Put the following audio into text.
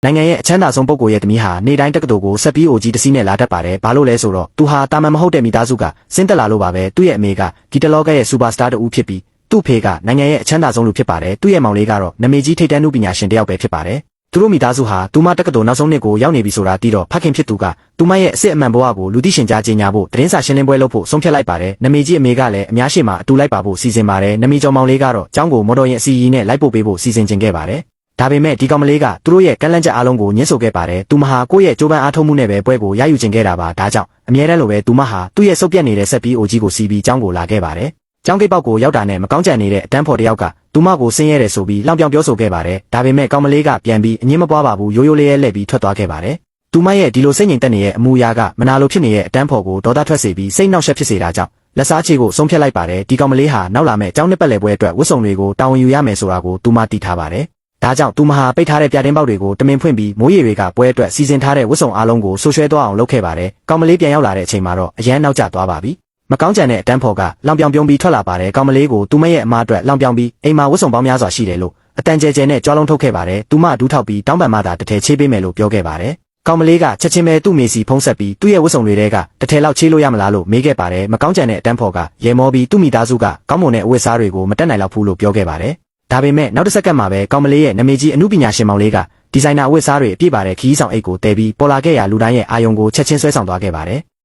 နိုင်ငံရဲ့အချမ်းသာဆုံးပုဂ္ဂိုလ်ရဲ့သမီးဟာနေတိုင်းတက္ကသိုလ်ကိုဆက်ပြီးအိုကြီးတစ်စီးနဲ့လာတတ်ပါတယ်ဘာလို့လဲဆိုတော့သူဟာတာမန်မဟုတ်တဲ့မိသားစုကစင်းတက်လာလို့ပါပဲသူ့ရဲ့အမေကဂီတလောကရဲ့စူပါစတာတူဖြစ်ပြီးသူ့ဖေကနိုင်ငံရဲ့အချမ်းသာဆုံးလူဖြစ်ပါတယ်သူ့ရဲ့မောင်လေးကတော့နာမည်ကြီးထိပ်တန်းမှုပညာရှင်တစ်ယောက်ပဲဖြစ်ပါတယ်သူတို့မိသားစုဟာသူမတက္ကသိုလ်နောက်ဆုံးနှစ်ကိုရောက်နေပြီဆိုတာသိတော့ဖခင်ဖြစ်သူကသူမရဲ့အစ်အမှန်ဘဝကိုလူသိရှင်ကြားကြေညာဖို့သတင်းစာရှင်းလင်းပွဲလုပ်ဖို့ဆုံးဖြတ်လိုက်ပါတယ်နမီကြီးအမေကလည်းအများရှိမှအတူလိုက်ပါဖို့စီစဉ်ပါတယ်နမီကျော်မောင်လေးကတော့ကျောင်းကိုမော်တော်ယာဉ်အစီအီနဲ့လိုက်ပို့ပေးဖို့စီစဉ်ခြင်းခဲ့ပါတယ်ဒါပေမဲ့ဒီကောင်မလေးကသူတို့ရဲ့ကန့်လန့်ချက်အားလုံးကိုညှင်းဆိုခဲ့ပါတယ်သူမဟာကိုယ့်ရဲ့ကြိုးပမ်းအားထုတ်မှုနဲ့ပဲပွဲကိုရယူခြင်းခဲ့တာပါဒါကြောင့်အမြဲတမ်းလိုပဲသူမဟာသူ့ရဲ့စုပ်ပြတ်နေတဲ့ဆက်ပြီးအိုကြီးကိုစီးပြီးကျောင်းကိုလာခဲ့ပါတယ်ကျောင်းဂိတ်ပေါက်ကိုရောက်တာနဲ့မကောင်းကြံနေတဲ့အတန်းဖော်တယောက်ကသူမကိုဆင်းရဲတယ်ဆိုပြီးလောင်ပြောင်ပြောဆိုခဲ့ပါတယ်ဒါပေမဲ့ကောင်မလေးကပြန်ပြီးအငင်းမပွားပါဘူးရိုးရိုးလေးရဲလှည့်ပြီးထွက်သွားခဲ့ပါတယ်သူမရဲ့ဒီလိုစိတ်ငြိမ်သက်နေတဲ့အမူအရာကမနာလိုဖြစ်နေတဲ့အတန်းဖော်ကိုဒေါသထွက်စေပြီးစိတ်နှောက်ယှက်ဖြစ်စေတာကြောင့်လက်စားချေကိုဆုံးဖြတ်လိုက်ပါတယ်ဒီကောင်မလေးဟာနောက်လာမဲ့ကျောင်းနှစ်ပတ်လည်ပွဲအတွက်ဝတ်စုံတွေကိုတာဝန်ယူရမယ်ဆိုတာကိုသူမသိထားပါတယ်ဒါကြောင့်သူမဟာပိတ်ထားတဲ့ပြတင်းပေါက်တွေကိုတမင်ဖွင့်ပြီးမိုးရေတွေကပွဲအတွက်စီစဉ်ထားတဲ့ဝတ်စုံအားလုံးကိုဆွဆွဲသွားအောင်လုပ်ခဲ့ပါတယ်ကောင်မလေးပြန်ရောက်လာတဲ့အချိန်မှာတော့အရန်နောက်ကျသွားပါပြီမကောင်းကြံတဲ့အတန်းဖော်ကလောင်ပြောင်ပြုံးပြီးထွက်လာပါတယ်ကောင်မလေးကိုသူမရဲ့အမအတွက်လောင်ပြောင်ပြီးအိမ်မှာဝတ်စုံပေါင်းများစွာရှိတယ်လို့အတန်ကျဲကျဲနဲ့ကြွားလုံးထုတ်ခဲ့ပါတယ်သူမဒူးထောက်ပြီးတောင်းပန်မှသာတထဲချေးပေးမယ်လို့ပြောခဲ့ပါတယ်ကောင်မလေးကချက်ချင်းပဲသူ့မေစီဖုံးဆက်ပြီးသူ့ရဲ့ဝတ်စုံတွေကတထဲလောက်ချေးလို့ရမလားလို့မေးခဲ့ပါတယ်မကောင်းကြံတဲ့အတန်းဖော်ကရေမောပြီးသူ့မိသားစုကကောင်းမွန်တဲ့အဝတ်စားတွေကိုမတက်နိုင်တော့ဘူးလို့ပြောခဲ့ပါတယ်ဒါပေမဲ့နောက်တစ်စက္ကန့်မှာပဲကောင်မလေးရဲ့နာမည်ကြီးအမှုပညာရှင်မောင်လေးကဒီဇိုင်နာအဝတ်စားတွေအပြည့်ပါတဲ့ခီးဆောင်အိတ်ကိုတဲပြီးပေါ်လာခဲ့ရာလူတိုင်းရဲ့အာယုံကိုချက်ချင်းဆွဲဆောင်သွားခဲ့ပါတယ်